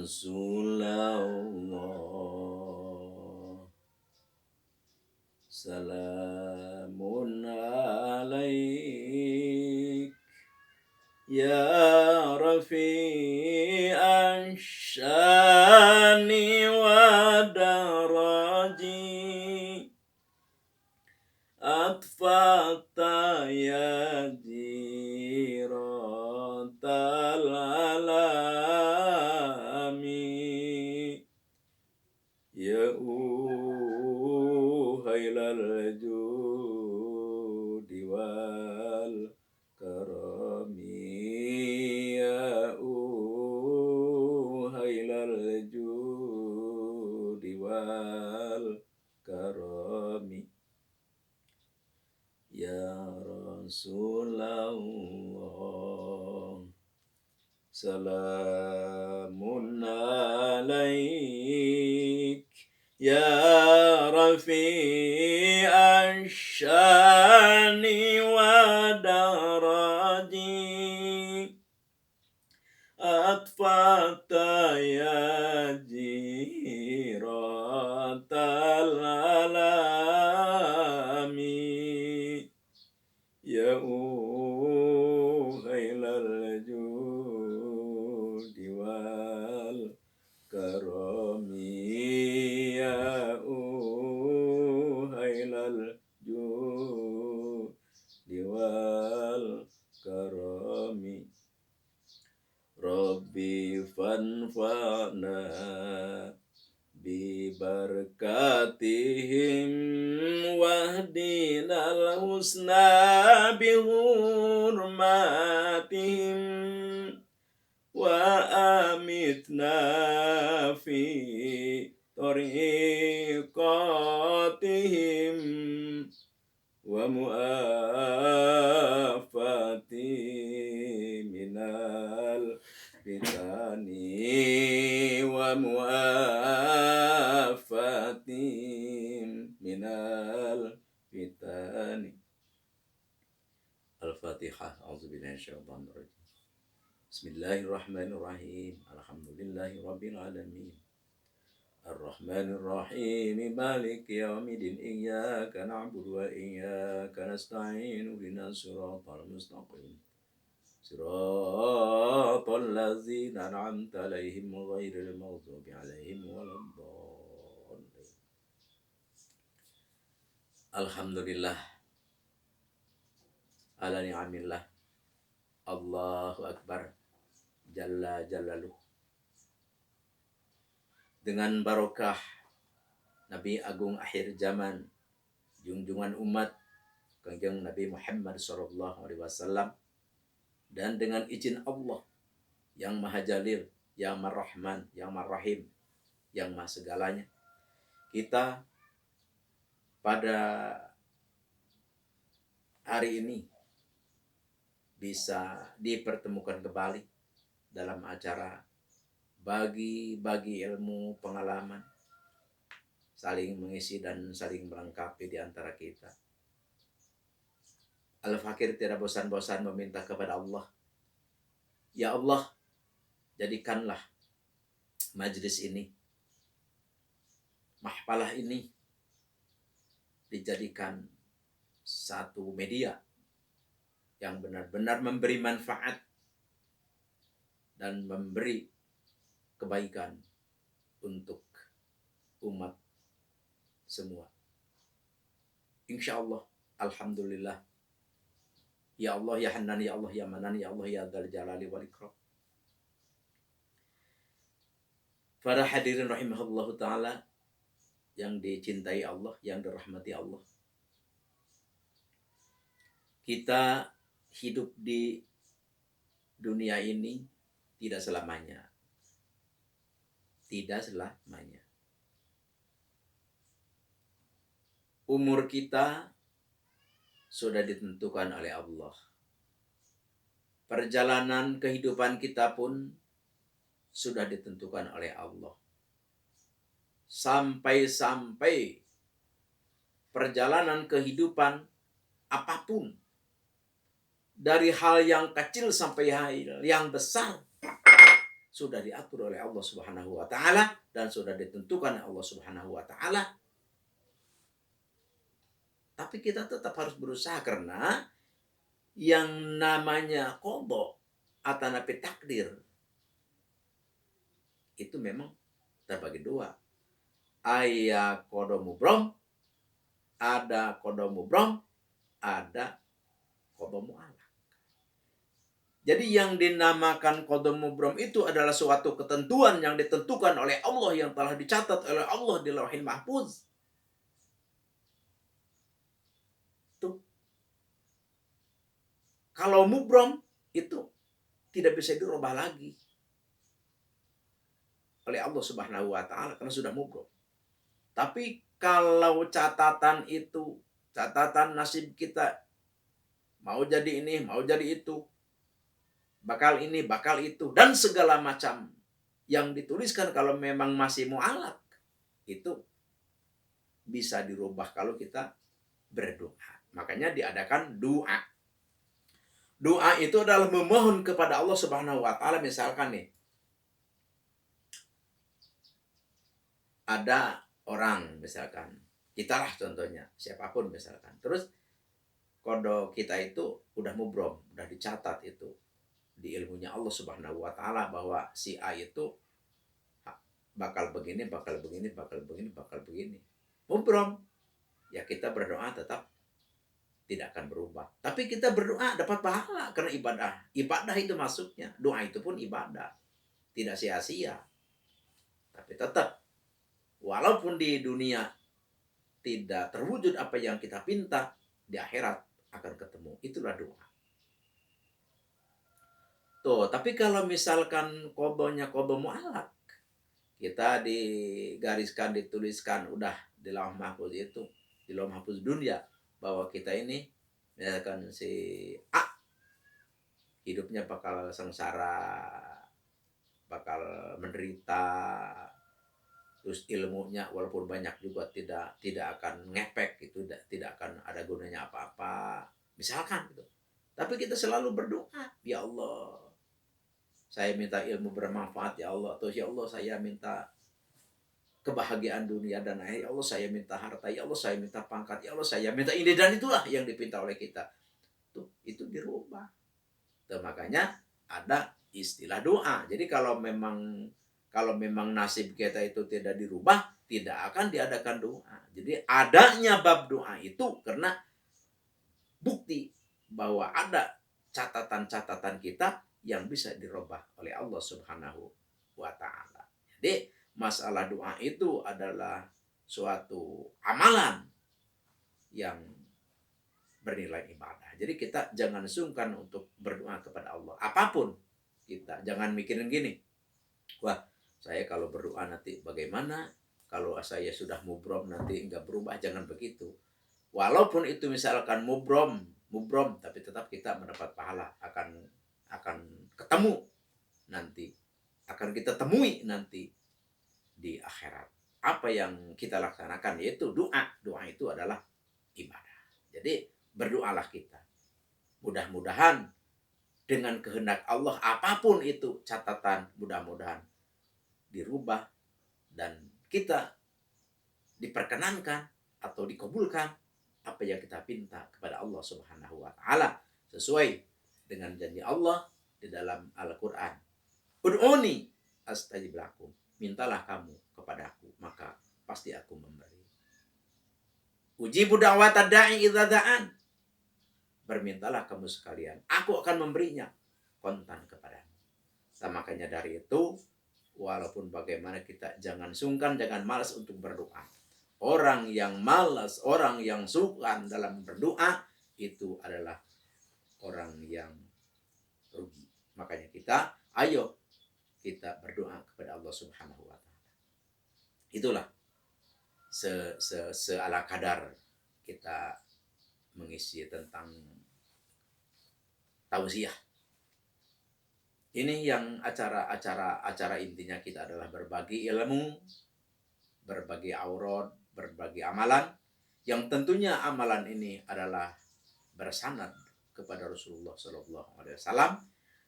Rasulullah, salamun alaik ya rafi'an syani wa daraji atfata ya jiratal alami ya uhailal judi wal karami ya uhailal judi wal karami ya Rasulullah, salamun alaik ya rafi'an syani wa daraji atfata ya jiratal alami ya uhailal judi wal karami ya uhailal judi wal karami Rabbi fanfa'na bi barakatihim wahdinal husna bi hurmatihim wa amitna fi tariqatihim wa mu'afati minal fitani wa mu'afati minal fitani. Al-Fatihah. A'udzubillahi minasyaitonir rajim. Bismillahirrahmanirrahim. Alhamdulillahi rabbil alamin. Ar-Rahmanir Rahim. Maliki yaumiddin. Iyyaka na'budu wa iyyaka nasta'in. Ihdinas siratal mustaqim. Siratal ladzina an'amta 'alaihim ghairil maghdubi 'alaihim waladdallin. Alhamdulillah ala ni'amillah. Allahu akbar jalla jalaluh. Dengan barokah Nabi Agung akhir zaman, junjungan umat Kanjeng Nabi Muhammad sallallahu alaihi wasallam, dan dengan izin Allah yang Maha Jalil, yang Maha Rahman, yang Maha Rahim, yang Maha segalanya, kita pada hari ini bisa dipertemukan kembali dalam acara bagi-bagi ilmu, pengalaman, saling mengisi dan saling melengkapi di antara kita. Al-Fakir tidak bosan-bosan meminta kepada Allah, ya Allah, jadikanlah majlis ini, mahfalah ini dijadikan satu media yang benar-benar memberi manfaat dan memberi kebaikan untuk umat semua. Insya Allah, alhamdulillah. Ya Allah, ya Hanan, ya Allah, ya Manan, ya Allah, ya Dzal Jalali wal Ikram. Para hadirin rahimahullahu ta'ala yang dicintai Allah, yang dirahmati Allah. Kita hidup di dunia ini tidak selamanya. Tidak selamanya. Umur kita sudah ditentukan oleh Allah. Perjalanan kehidupan kita pun sudah ditentukan oleh Allah. Sampai-sampai perjalanan kehidupan apapun, dari hal yang kecil sampai hal yang besar, sudah diatur oleh Allah Subhanahu wa taala dan sudah ditentukan oleh Allah Subhanahu wa taala. Tapi kita tetap harus berusaha karena yang namanya qada atau napi takdir itu memang terbagi dua. Ayat qada mubrom, ada qada mubrom, ada qada mu'allaq. Jadi yang dinamakan qada mubrom itu adalah suatu ketentuan yang ditentukan oleh Allah yang telah dicatat oleh Allah di Lauhil Mahfuz. Tuh. Kalau mubrom itu tidak bisa dirubah lagi oleh Allah Subhanahu wa taala karena sudah mubrom. Tapi kalau catatan itu, catatan nasib kita mau jadi ini, mau jadi itu, bakal ini, bakal itu, dan segala macam yang dituliskan kalau memang masih mu'allaq, itu bisa dirubah kalau kita berdoa. Makanya diadakan doa. Doa itu adalah memohon kepada Allah Subhanahu wa taala. Misalkan nih, ada orang misalkan, kita lah contohnya, siapapun misalkan. Terus kodo kita itu udah mubrom, udah dicatat itu di ilmunya Allah Subhanahu wa taala bahwa si A itu bakal begini, bakal begini, bakal begini, bakal begini. Mubrom. Ya kita berdoa tetap tidak akan berubah. Tapi kita berdoa dapat pahala karena ibadah. Ibadah itu masuknya. Doa itu pun ibadah. Tidak sia-sia. Tapi tetap walaupun di dunia tidak terwujud apa yang kita pinta, di akhirat akan ketemu. Itulah doa. Tuh, tapi kalau misalkan kodonya kodo mu'allaq, kita digariskan, dituliskan, udah di lauh mahfuz itu, di lauh mahfuz dunia, bahwa kita ini, misalkan si A, hidupnya bakal sengsara, bakal menderita, terus ilmunya walaupun banyak juga tidak akan ngepek gitu, tidak akan ada gunanya apa-apa, misalkan gitu. Tapi kita selalu berdoa, ya Allah, saya minta ilmu bermanfaat ya Allah, atau ya Allah saya minta kebahagiaan dunia dan akhirat, ya Allah saya minta harta, ya Allah saya minta pangkat, ya Allah saya minta ini, dan itulah yang dipinta oleh kita. Tuh, itu dirubah. Tuh, makanya ada istilah doa. Jadi kalau memang nasib kita itu tidak dirubah, tidak akan diadakan doa. Jadi adanya bab doa itu karena bukti bahwa ada catatan-catatan kita yang bisa dirubah oleh Allah Subhanahu wa taala. Jadi masalah doa itu adalah suatu amalan yang bernilai ibadah. Jadi kita jangan sungkan untuk berdoa kepada Allah. Apapun kita, jangan mikirin gini. Wah, saya kalau berdoa nanti bagaimana? Kalau saya sudah mubrom nanti enggak berubah, jangan begitu. Walaupun itu misalkan mubrom, tapi tetap kita mendapat pahala, akan ketemu nanti, akan kita temui nanti di akhirat. Apa yang kita laksanakan yaitu doa. Doa itu adalah ibadah. Jadi berdoalah kita. Mudah-mudahan dengan kehendak Allah apapun itu catatan, mudah-mudahan dirubah dan kita diperkenankan atau dikabulkan apa yang kita pinta kepada Allah Subhanahu wa taala sesuai dengan janji Allah di dalam Al-Qur'an. Ud'uni astajib lakum. Mintalah kamu kepadaku, maka pasti aku memberi. Ujibu da'watad da'i idza da'an. Bermintalah kamu sekalian, aku akan memberinya kontan kepadamu. Nah, makanya dari itu, walaupun bagaimana kita jangan sungkan, jangan malas untuk berdoa. Orang yang malas, orang yang sungkan dalam berdoa, itu adalah orang yang rugi. Makanya ayo kita berdoa kepada Allah Subhanahu wa taala. Itulah seala kadar kita mengisi tentang tausiah. Ini yang acara intinya kita adalah berbagi ilmu, berbagi aurat, berbagi amalan, yang tentunya amalan ini adalah bersanad kepada Rasulullah SAW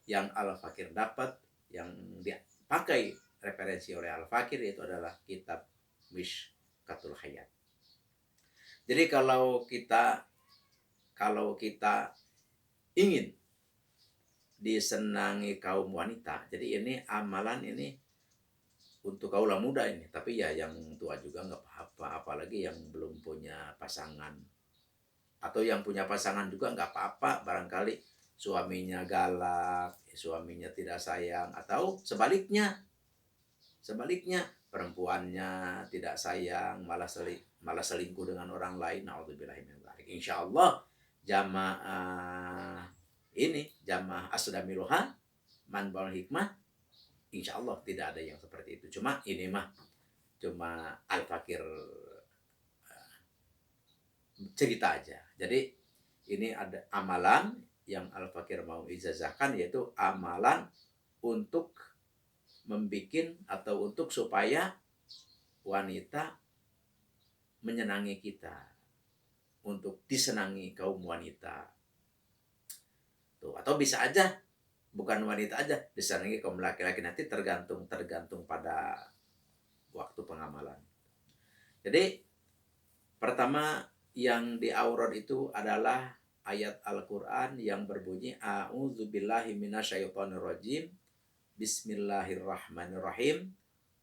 yang al-fakir dapat, yang dipakai referensi oleh Al-Fakir, itu adalah kitab Mishkatul Hayat. Jadi kalau kita ingin disenangi kaum wanita, jadi ini amalan ini untuk kaula muda ini, tapi ya yang tua juga nggak apa-apa, apalagi yang belum punya pasangan, atau yang punya pasangan juga nggak apa-apa, barangkali suaminya galak, suaminya tidak sayang, atau sebaliknya perempuannya tidak sayang, malah selingkuh dengan orang lain. Naudzubillahi min dzalik. Insyaallah jamaah Asdamiluha Manbaul Hikmah, insyaallah tidak ada yang seperti itu. Cuma Al-Fakir cerita aja. Jadi ini ada amalan yang Al-Fakir mau ijazahkan, yaitu amalan untuk membikin atau untuk supaya wanita menyenangi kita, untuk disenangi kaum wanita. Tuh, atau bisa aja bukan wanita aja, disenangi kaum laki-laki, nanti tergantung pada waktu pengamalan. Jadi pertama yang diaurad itu adalah ayat Al-Qur'an yang berbunyi a'udzubillahi minasyaitonirrajim. Bismillahirrahmanirrahim.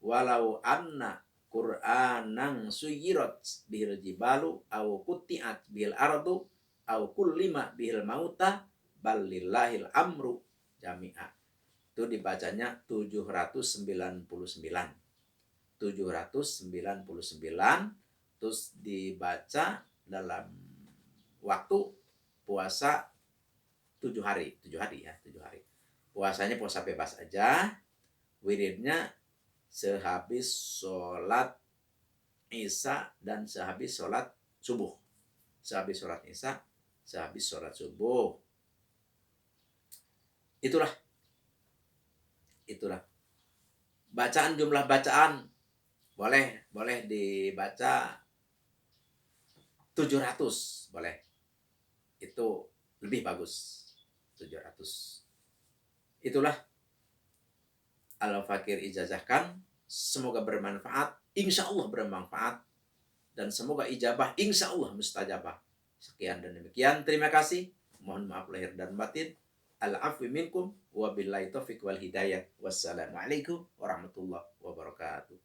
Walau anna Qur'anan suyirat bihil jibalu aw qutti'at bihil ardu aw kullima bihil mauta balillahil amru jami'a. Itu dibacanya 799. Terus dibaca dalam waktu puasa 7 hari. Puasanya puasa bebas aja. Wiridnya sehabis sholat Isya dan sehabis sholat subuh. Sehabis sholat Isya, sehabis sholat subuh. Itulah. Jumlah bacaan boleh dibaca 700, boleh. Itu lebih bagus. 700. Itulah Al-Fakir ijazahkan. Semoga bermanfaat, insya Allah bermanfaat, dan semoga ijabah insya Allah mustajabah. Sekian dan demikian, terima kasih, mohon maaf lahir dan batin. Al-afwi minkum wa billahi taufiq wal hidayah. Wassalamualaikum warahmatullahi wabarakatuh.